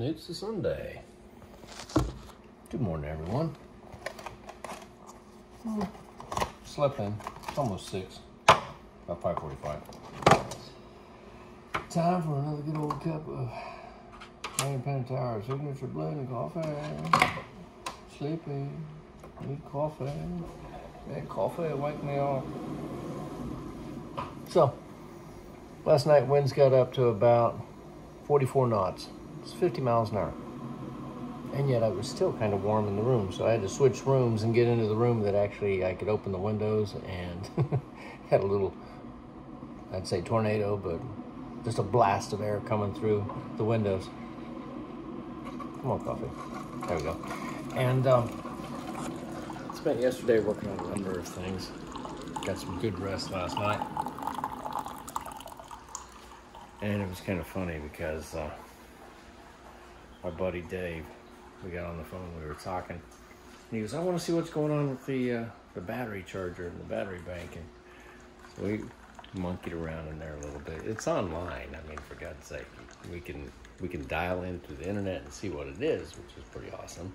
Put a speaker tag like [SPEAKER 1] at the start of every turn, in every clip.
[SPEAKER 1] It's a Sunday. Good morning, everyone. Slept in. It's almost 6. About 5:45. Time for another good old cup of Main Pen Tower Signature Blend coffee. Sleepy. Need coffee. That coffee will wake me up. So, last night winds got up to about 44 knots. It's 50 miles an hour. And yet I was still kind of warm in the room, so I had to switch rooms and get into the room that actually I could open the windows and had a little, I'd say tornado, but just a blast of air coming through the windows. Come on, coffee. There we go. And spent yesterday working on a number of things. Got some good rest last night. And it was kind of funny because my buddy Dave, we got on the phone, we were talking, and he goes, I want to see what's going on with the battery charger and the battery bank. And so we monkeyed around in there a little bit. It's online. I mean, for God's sake, we can dial in through the internet and see what it is, which is pretty awesome.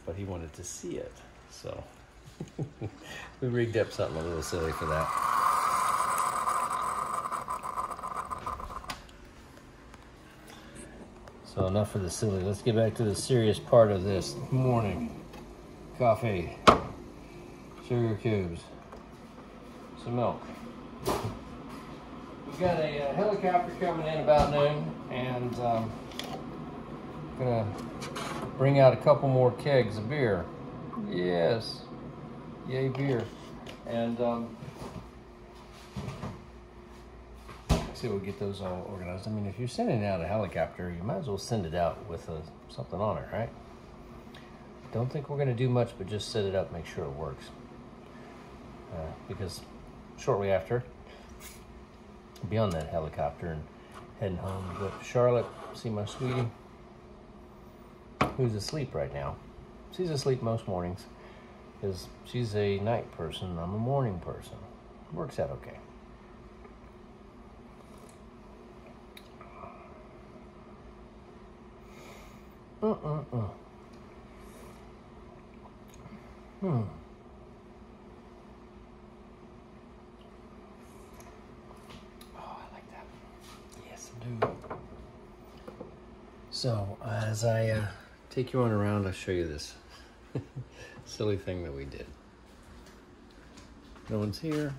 [SPEAKER 1] But he wanted to see it, so we rigged up something a little silly for that. So enough of the silly. Let's get back to the serious part of this morning. Coffee, sugar cubes, some milk. We've got a helicopter coming in about noon, and gonna bring out a couple more kegs of beer. Yes, yay beer. And see, we'll get those all organized. I mean, if you're sending out a helicopter, you might as well send it out with something on it, right? Don't think we're going to do much, but just set it up, make sure it works. Because shortly after, I'll be on that helicopter and heading home to go up to Charlotte, see my sweetie, who's asleep right now. She's asleep most mornings because she's a night person. I'm a morning person. Works out okay. Oh, I like that. Yes, I do. So, as I take you on around, I'll show you this silly thing that we did. No one's here.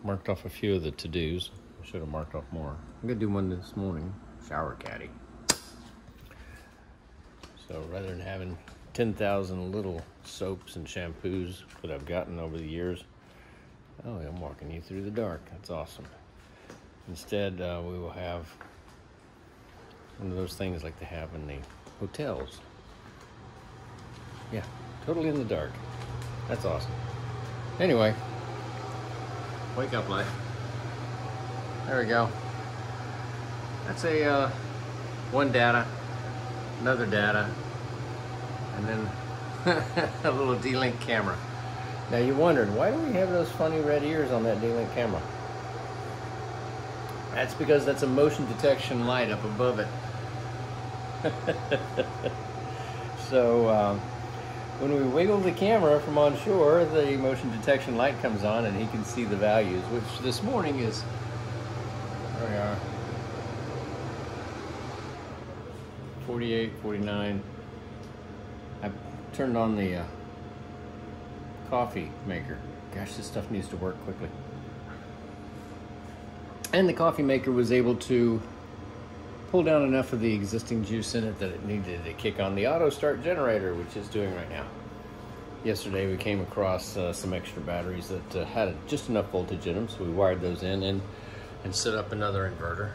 [SPEAKER 1] Marked off a few of the to-dos. I should have marked off more. I'm gonna do one this morning. Shower caddy. So rather than having 10,000 little soaps and shampoos that I've gotten over the years, oh, I'm walking you through the dark. That's awesome. Instead, we will have one of those things like they have in the hotels. Yeah, totally in the dark. That's awesome. Anyway, wake up light. There we go. That's a one data. Another data, and then a little D-Link camera. Now you're wondering, why do we have those funny red ears on that D-Link camera? That's because that's a motion detection light up above it. So when we wiggle the camera from on shore, the motion detection light comes on and he can see the values, which this morning is, there we are, 48, 49. I turned on the coffee maker. Gosh, this stuff needs to work quickly. And the coffee maker was able to pull down enough of the existing juice in it that it needed to kick on the auto start generator, which it's doing right now. Yesterday we came across some extra batteries that had just enough voltage in them, so we wired those in and set up another inverter.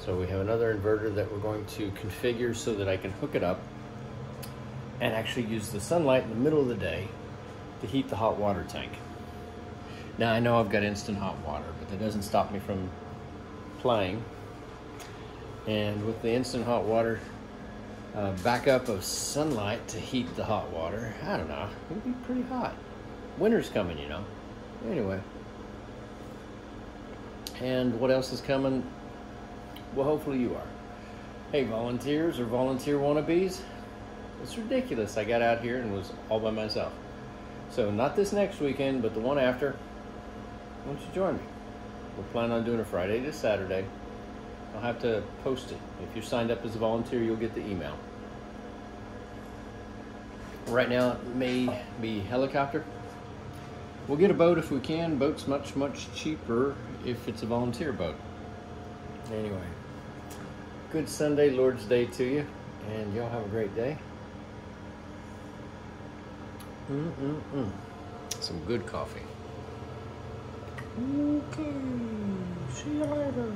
[SPEAKER 1] So we have another inverter that we're going to configure so that I can hook it up and actually use the sunlight in the middle of the day to heat the hot water tank. Now I know I've got instant hot water, but that doesn't stop me from playing. And with the instant hot water backup of sunlight to heat the hot water, I don't know, it'll be pretty hot. Winter's coming, you know. Anyway. And what else is coming? Well, hopefully you are. Hey, volunteers or volunteer wannabes, it's ridiculous. I got out here and was all by myself. So not this next weekend, but the one after, why don't you join me? We're planning on doing a Friday to Saturday. I'll have to post it. If you're signed up as a volunteer, you'll get the email. Right now, it may be helicopter. We'll get a boat if we can. Boat's much, much cheaper if it's a volunteer boat. Anyway, good Sunday, Lord's Day to you, and y'all have a great day. Some good coffee.
[SPEAKER 2] Okay, see you later.